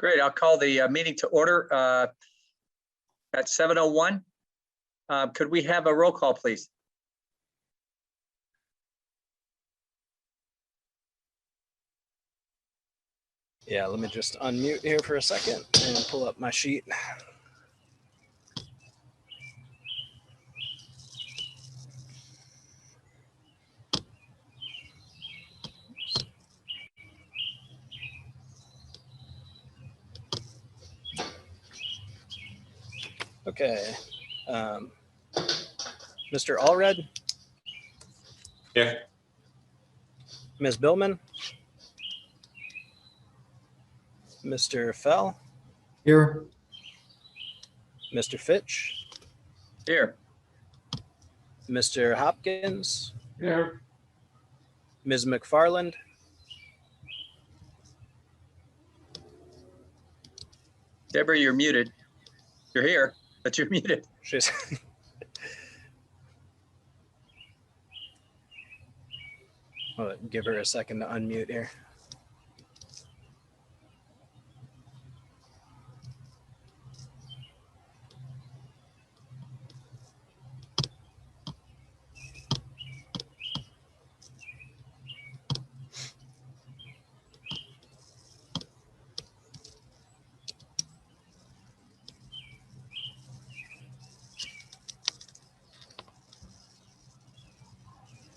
Great. I'll call the meeting to order at 7:01. Could we have a roll call, please? Yeah, let me just unmute here for a second and pull up my sheet. Okay. Mr. Allred? Here. Ms. Billman? Mr. Fell? Here. Mr. Fitch? Here. Mr. Hopkins? Here. Ms. McFarland? Deborah, you're muted. You're here, but you're muted. She's I'll give her a second to unmute here.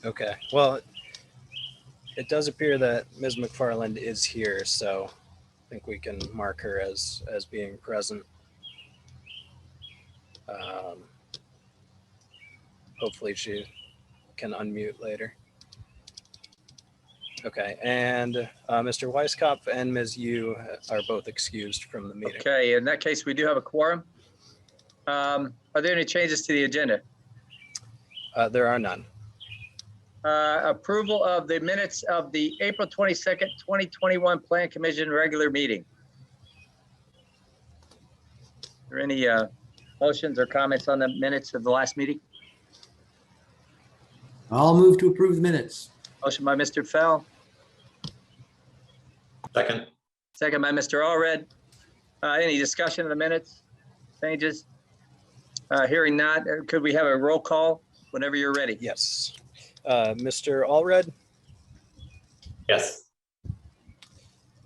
Okay, well, it does appear that Ms. McFarland is here, so I think we can mark her as being present. Hopefully she can unmute later. Okay, and Mr. Weiskopf and Ms. Yu are both excused from the meeting. Okay, in that case, we do have a quorum. Are there any changes to the agenda? There are none. Approval of the minutes of the April 22nd, 2021 Plan Commission regular meeting. Are there any motions or comments on the minutes of the last meeting? I'll move to approve the minutes. Motion by Mr. Fell, Second. second by Mr. Allred. Any discussion of the minutes, changes? Hearing none, could we have a roll call whenever you're ready? Yes. Mr. Allred, Yes.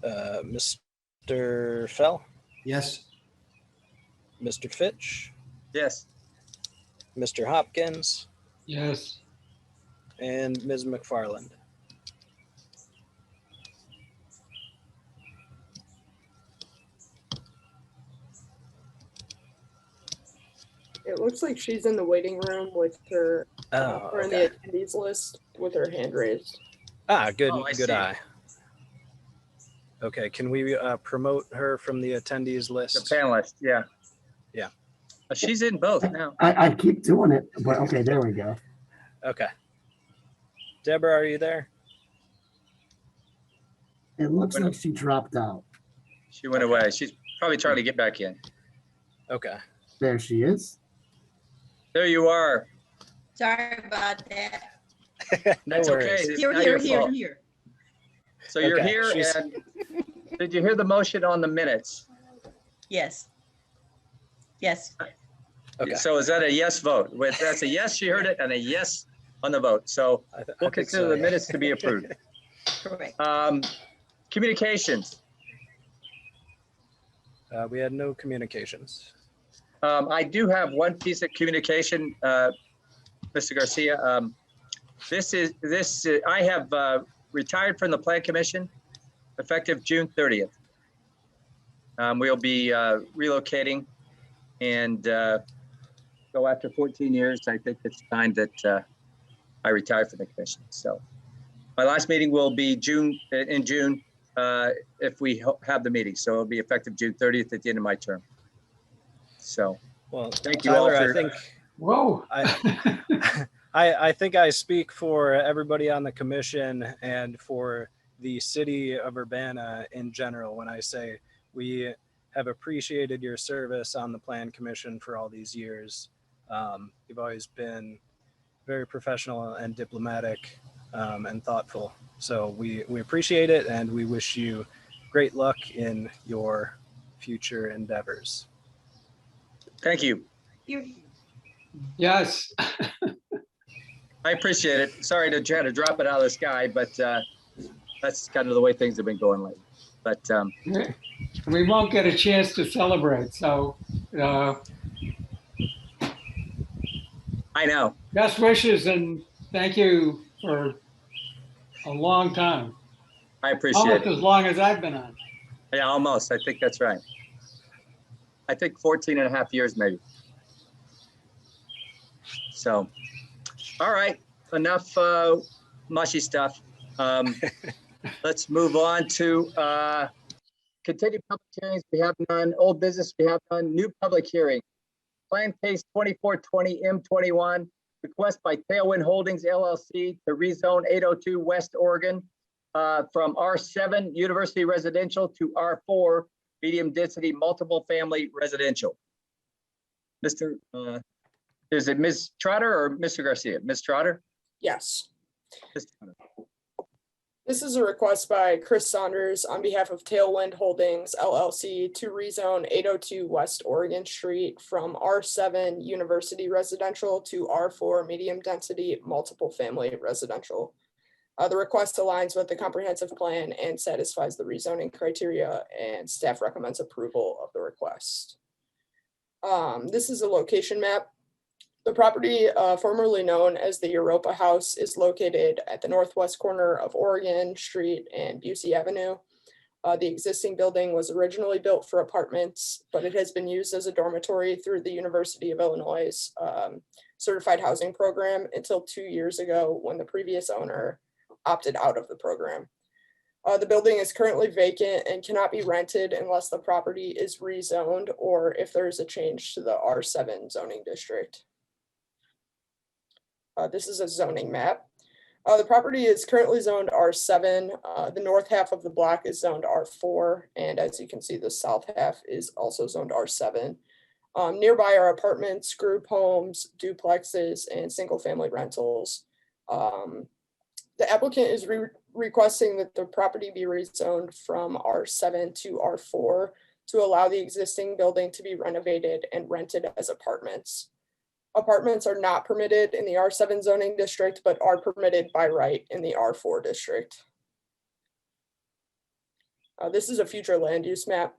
Mr. Fell, Yes. Mr. Fitch, Yes. Mr. Hopkins, Yes. and Ms. McFarland. It looks like she's in the waiting room with her, Oh, or in okay. the attendees list with her hand raised. Good, Oh, I good see. eye. Okay, can we promote her from the attendees The list? panelist, yeah. Yeah. She's in both now. I keep doing it, but okay, there we go. Okay. Deborah, are you there? It looks like she dropped out. She went away. She's probably trying to get back in. Okay. There she is. There you are. Sorry about that. No That's worries. okay. It's not your fault. So you're Okay, here, she's- and did you hear the motion on the minutes? Yes. Yes. Okay. So is that a yes vote? That's a yes, she heard it, and a yes on the vote. So I we'll think consider so, the yeah. minutes to be approved. Correct. Communications. We had no communications. I do have one piece of communication, Mr. Garcia. I have retired from the Plan Commission effective June 30th. We'll be relocating and so after 14 years, I think it's time that I retire from the commission. So my last meeting will be in June if we have the meeting. So it'll be effective June 30th at the end of my term. So Well, thank you all Tyler, for. I think Whoa. I think I speak for everybody on the commission and for the city of Urbana in general when I say we have appreciated your service on the Plan Commission for all these years. You've always been very professional and diplomatic and thoughtful. So we appreciate it, and we wish you great luck in your future endeavors. Thank you. Yes. I appreciate it. Sorry to try to drop it out of the sky, but that's kind of the way things have been going lately. But We won't get a chance to celebrate, so I know. best wishes and thank you for a long time. I appreciate Almost it. as long as I've been on. Yeah, almost. I think that's right. I think 14 and a half years maybe. So, all right, enough mushy stuff. Let's move on to continued public hearings. We have none. Old business, we have none. New public hearing. Plan case 2420 M21, request by Tailwind Holdings LLC to rezone 802 West Oregon from R7 University Residential to R4 Medium Density Multiple Family Residential. Mr. Is it Ms. Trotter or Mr. Garcia? Ms. Trotter? Yes. Ms. Trotter. This is a request by Chris Saunders on behalf of Tailwind Holdings LLC to rezone 802 West Oregon Street from R7 University Residential to R4 Medium Density Multiple Family Residential. The request aligns with the comprehensive plan and satisfies the rezoning criteria, and staff recommends approval of the request. This is a location map. The property, formerly known as the Europa House, is located at the northwest corner of Oregon Street and Busey Avenue. The existing building was originally built for apartments, but it has been used as a dormitory through the University of Illinois' certified housing program until 2 years ago, when the previous owner opted out of the program. The building is currently vacant and cannot be rented unless the property is rezoned or if there is a change to the R7 zoning district. This is a zoning map. The property is currently zoned R7. The north half of the block is zoned R4. And as you can see, the south half is also zoned R7. Nearby are apartments, group homes, duplexes, and single family rentals. The applicant is requesting that the property be rezoned from R7 to R4 to allow the existing building to be renovated and rented as apartments. Apartments are not permitted in the R7 zoning district, but are permitted by right in the R4 district. This is a future land use map.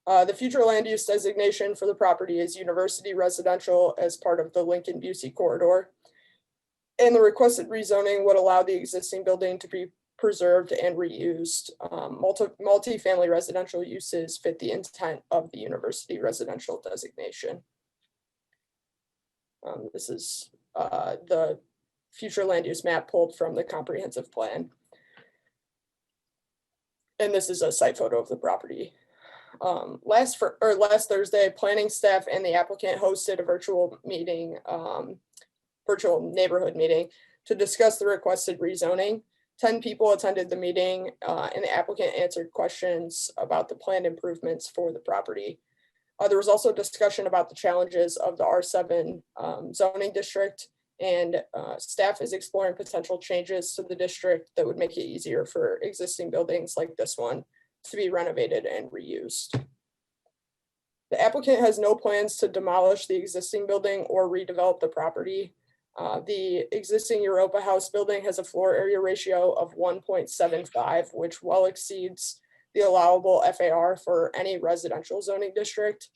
The future land use designation for the property is University Residential as part of the Lincoln Busey corridor. And the requested rezoning would allow the existing building to be preserved and reused. Multi-family residential uses fit the intent of the University Residential designation. This is the future land use map pulled from the comprehensive plan. And this is a site photo of the property. Last Thursday, planning staff and the applicant hosted a virtual meeting, virtual neighborhood meeting to discuss the requested rezoning. 10 people attended the meeting and the applicant answered questions about the planned improvements for the property. There was also discussion about the challenges of the R7 zoning district, and staff is exploring potential changes to the district that would make it easier for existing buildings like this one to be renovated and reused. The applicant has no plans to demolish the existing building or redevelop the property. The existing Europa House building has a floor area ratio of 1.75, which well exceeds the allowable FAR for any residential zoning district.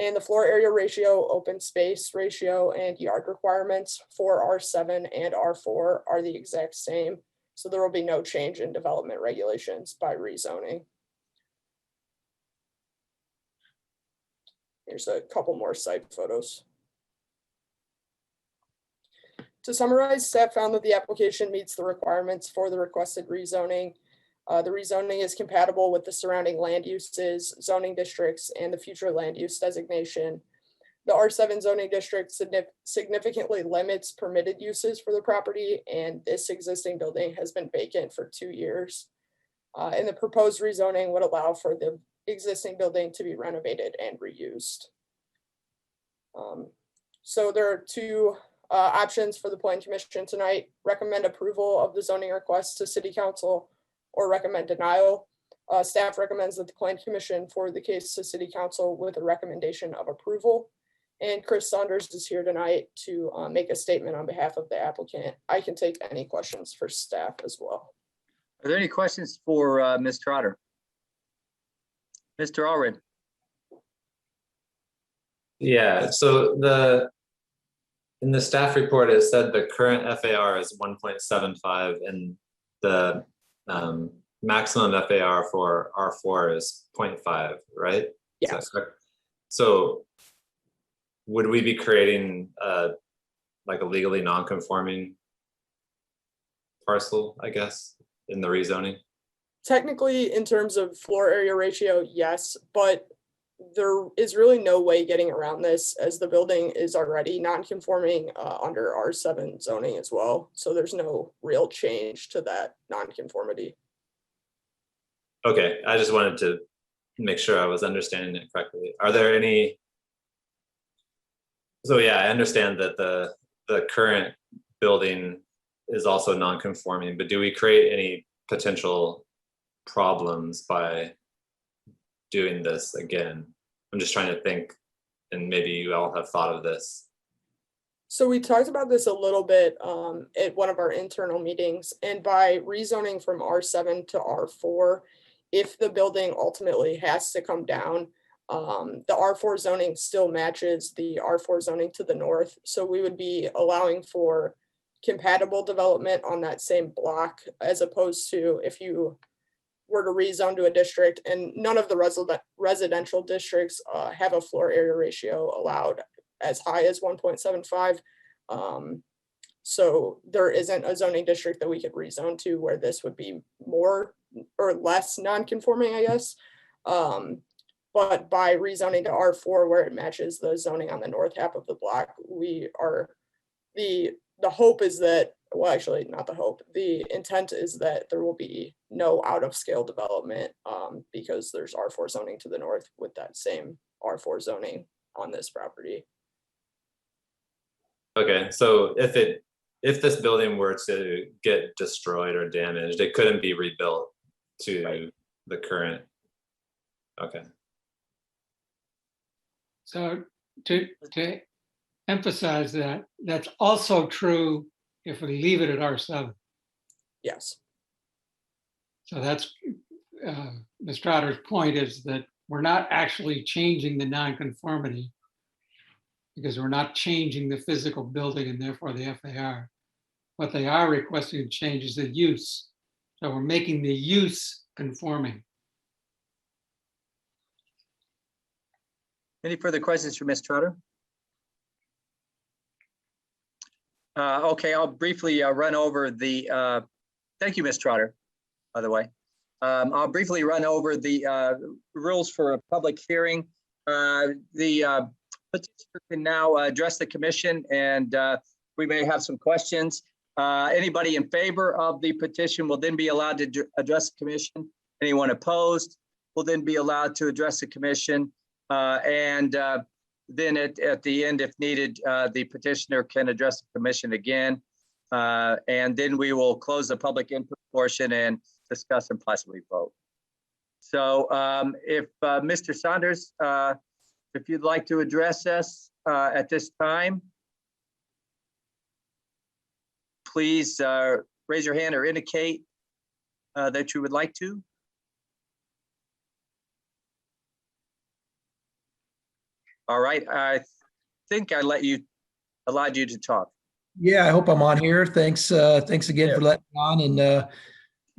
And the floor area ratio, open space ratio, and yard requirements for R7 and R4 are the exact same. So there will be no change in development regulations by rezoning. Here's a couple more site photos. To summarize, staff found that the application meets the requirements for the requested rezoning. The rezoning is compatible with the surrounding land uses, zoning districts, and the future land use designation. The R7 zoning district significantly limits permitted uses for the property, and this existing building has been vacant for 2 years. And the proposed rezoning would allow for the existing building to be renovated and reused. So there are two options for the Plan Commission tonight: recommend approval of the zoning request to City Council or recommend denial. Staff recommends that the Plan Commission forward the case to City Council with a recommendation of approval. And Chris Saunders is here tonight to make a statement on behalf of the applicant. I can take any questions for staff as well. Are there any questions for Ms. Trotter? Mr. Allred? Yeah, so in the staff report, it said the current FAR is 1.75 and the maximum FAR for R4 is 0.5, right? Is that Yes. correct? So would we be creating like a legally non-conforming parcel, I guess, in the rezoning? Technically, in terms of floor area ratio, yes, but there is really no way getting around this as the building is already non-conforming under R7 zoning as well. So there's no real change to that non-conformity. Okay, I just wanted to make sure I was understanding it correctly. Are there any? So yeah, I understand that the current building is also non-conforming, but do we create any potential problems by doing this again? I'm just trying to think, and maybe you all have thought of this. So we talked about this a little bit at one of our internal meetings, and by rezoning from R7 to R4, if the building ultimately has to come down, the R4 zoning still matches the R4 zoning to the north. So we would be allowing for compatible development on that same block, as opposed to if you were to rezone to a district, and none of the residential districts have a floor area ratio allowed as high as 1.75. So there isn't a zoning district that we could rezone to where this would be more or less non-conforming, I guess. But by rezoning to R4 where it matches the zoning on the north half of the block, we are, the hope is that, well, actually not the hope, the intent is that there will be no out of scale development because there's R4 zoning to the north with that same R4 zoning on this property. Okay, so if this building were to get destroyed or damaged, it couldn't be rebuilt to the current. Okay. So to emphasize that, that's also true if we leave it at R7. Yes. So that's Ms. Trotter's point, is that we're not actually changing the nonconformity because we're not changing the physical building and therefore the FAR. What they are requesting to change is the use. So we're making the use conforming. Any further questions for Ms. Trotter? Okay, I'll briefly run over the, thank you, Ms. Trotter, by the way. I'll briefly run over the rules for a public hearing. The petitioner can now address the commission, and we may have some questions. Anybody in favor of the petition will then be allowed to address the commission. Anyone opposed will then be allowed to address the commission. Then at the end, if needed, the petitioner can address the commission again. And then we will close the public input portion and discuss and possibly vote. So if Mr. Saunders, if you'd like to address us at this time, please raise your hand or indicate that you would like to. All right, I think I allowed you to talk. Yeah, I hope I'm on here. Thanks again for letting me on. And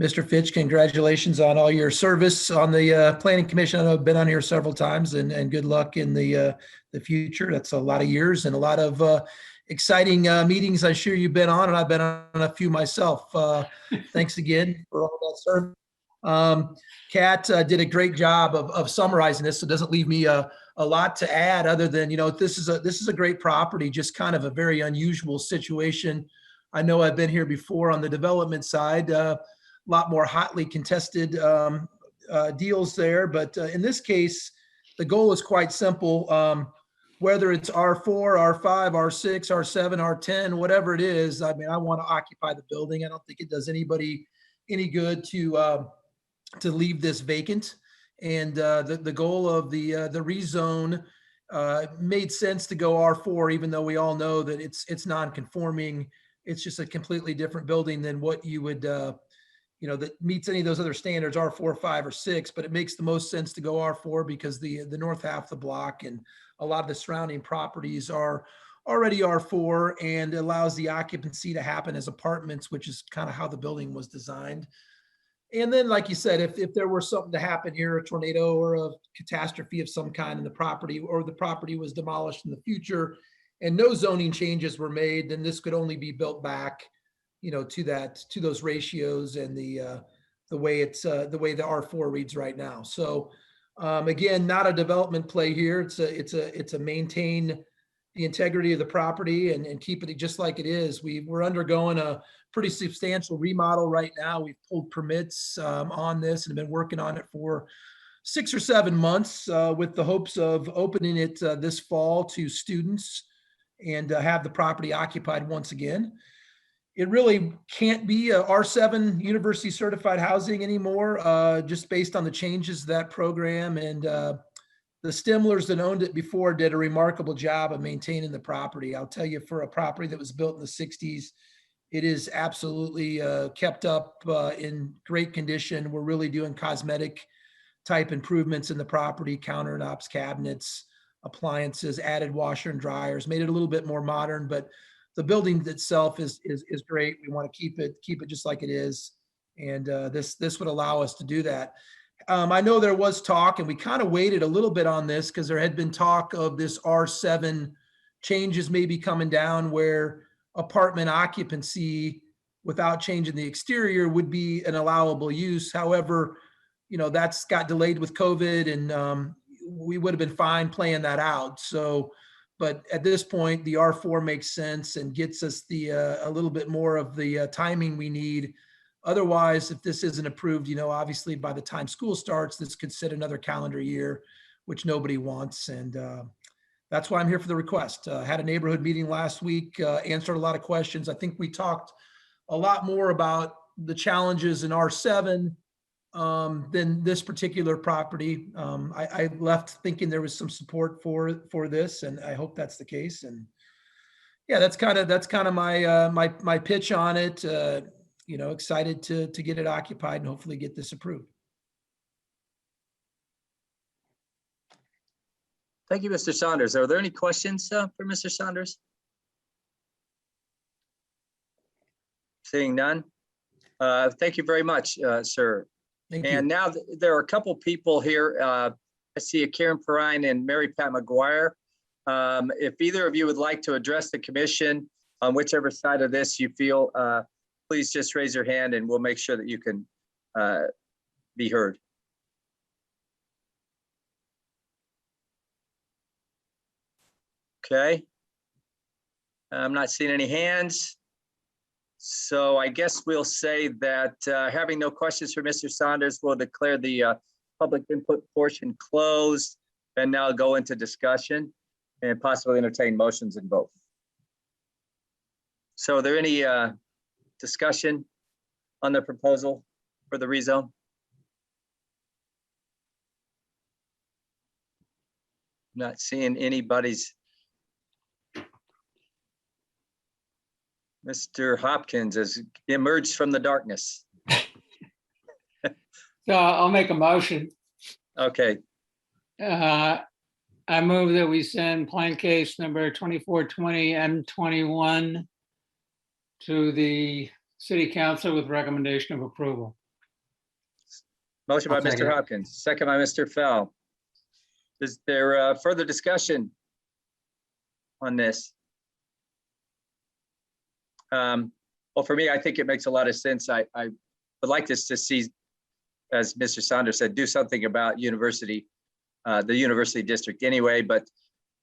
Mr. Fitch, congratulations on all your service on the Planning Commission. I know I've been on here several times, and good luck in the future. That's a lot of years and a lot of exciting meetings I'm sure you've been on, and I've been on a few myself. Thanks again for all that service. Kat did a great job of summarizing this, so it doesn't leave me a lot to add other than, this is a great property, just kind of a very unusual situation. I know I've been here before on the development side, a lot more hotly contested deals there. But in this case, the goal is quite simple. Whether it's R4, R5, R6, R7, R10, whatever it is, I mean, I want to occupy the building. I don't think it does anybody any good to to leave this vacant. And the goal of the rezone made sense to go R4, even though we all know that it's non-conforming. It's just a completely different building than what you would, that meets any of those other standards, R4, 5, or 6. But it makes the most sense to go R4 because the north half of the block and a lot of the surrounding properties are already R4, and allows the occupancy to happen as apartments, which is kind of how the building was designed. And then, like you said, if there were something to happen here, a tornado or a catastrophe of some kind in the property, or the property was demolished in the future and no zoning changes were made, then this could only be built back, to those ratios and the way the way the R4 reads right now. So again, not a development play here. It's a maintain the integrity of the property and keep it just like it is. We're undergoing a pretty substantial remodel right now. We've pulled permits on this and have been working on it for 6 or 7 months with the hopes of opening it this fall to students and have the property occupied once again. It really can't be a R7 university certified housing anymore, just based on the changes to that program. And the Stimlers that owned it before did a remarkable job of maintaining the property. I'll tell you, for a property that was built in the 60s, it is absolutely kept up in great condition. We're really doing cosmetic type improvements in the property, countertops, cabinets, appliances, added washer and dryers, made it a little bit more modern, but the building itself is great. We want to keep it just like it is. And this would allow us to do that. I know there was talk, and we kind of waited a little bit on this because there had been talk of this R7 changes maybe coming down, where apartment occupancy without changing the exterior would be an allowable use. However, that's got delayed with COVID, and we would have been fine playing that out. So, but at this point, the R4 makes sense and gets us a little bit more of the timing we need. Otherwise, if this isn't approved, obviously by the time school starts, this could sit another calendar year, which nobody wants. And that's why I'm here for the request. Had a neighborhood meeting last week, answered a lot of questions. I think we talked a lot more about the challenges in R7 than this particular property. I left thinking there was some support for this, and I hope that's the case. And yeah, that's kind of my pitch on it. Excited to get it occupied and hopefully get this approved. Thank you, Mr. Saunders. Are there any questions for Mr. Saunders? Seeing none. Thank you very much, sir. Thank you. And now there are a couple people here. I see a Karen Perrine and Mary Pat McGuire. If either of you would like to address the commission on whichever side of this you feel, please just raise your hand and we'll make sure that you can be heard. Okay. I'm not seeing any hands. So I guess we'll say that having no questions for Mr. Saunders, we'll declare the public input portion closed and now go into discussion and possibly entertain motions and vote. So are there any discussion on the proposal for the rezone? Not seeing anybody's. Mr. Hopkins has emerged from the darkness. So I'll make a motion. Okay, I move that we send plan case number 2420 M21 to the city council with recommendation of approval. motion by I'll second Mr. it. Hopkins, second by Mr. Fell. Is there further discussion on this? Well, for me, I think it makes a lot of sense. I would like this to see, as Mr. Saunders said, do something about the university district anyway, but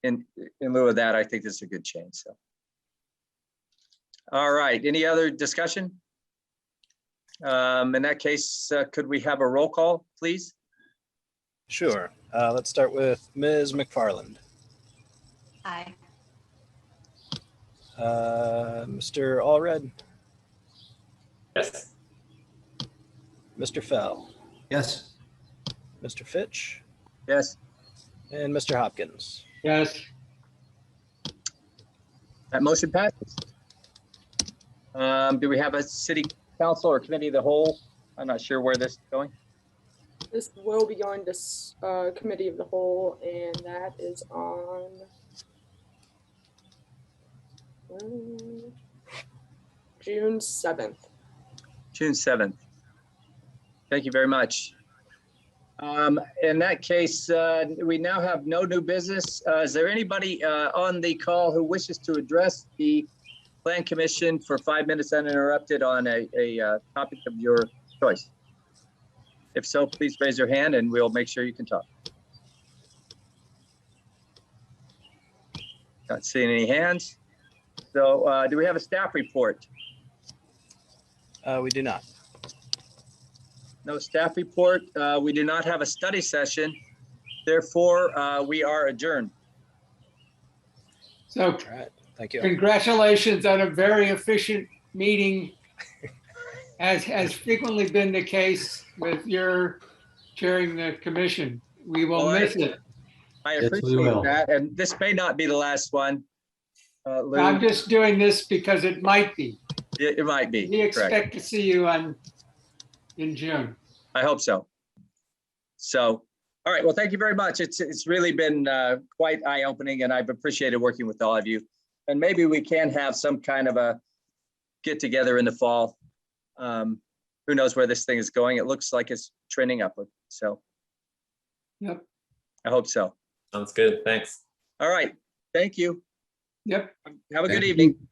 in lieu of that, I think this is a good change, so. All right, any other discussion? In that case, could we have a roll call, please? Sure. Let's start with Ms. McFarland. Aye. Mr. Allred, Yes. Mr. Fell, Yes. Mr. Fitch, Yes, and Mr. Hopkins. Yes, that motion passes. Do we have a city council or committee of the whole? I'm not sure where this is going. This will be going to committee of the whole, and that is on June 7th. June 7th. Thank you very much. In that case, we now have no new business. Is there anybody on the call who wishes to address the Plan Commission for 5 minutes uninterrupted on a topic of your choice? If so, please raise your hand and we'll make sure you can talk. Not seeing any hands. So do we have a staff report? We do not. No staff report. We do not have a study session. Therefore, we are adjourned. so All right. Thank you. congratulations on a very efficient meeting, as has frequently been the case with your chairing the commission. We will Well, miss it. I Yes, we appreciate will. that. And this may not be the last one. Lou, I'm just doing this because it might be. it might be. We Correct. expect to see you in June. I hope so. So, all right. Well, thank you very much. It's really been quite eye-opening, and I've appreciated working with all of you. And maybe we can have some kind of a get-together in the fall. Who knows where this thing is going? It looks like it's trending upward. So Yep, I hope so. Sounds good. Thanks. All right. Thank you. yep. Have a good Thank you. evening.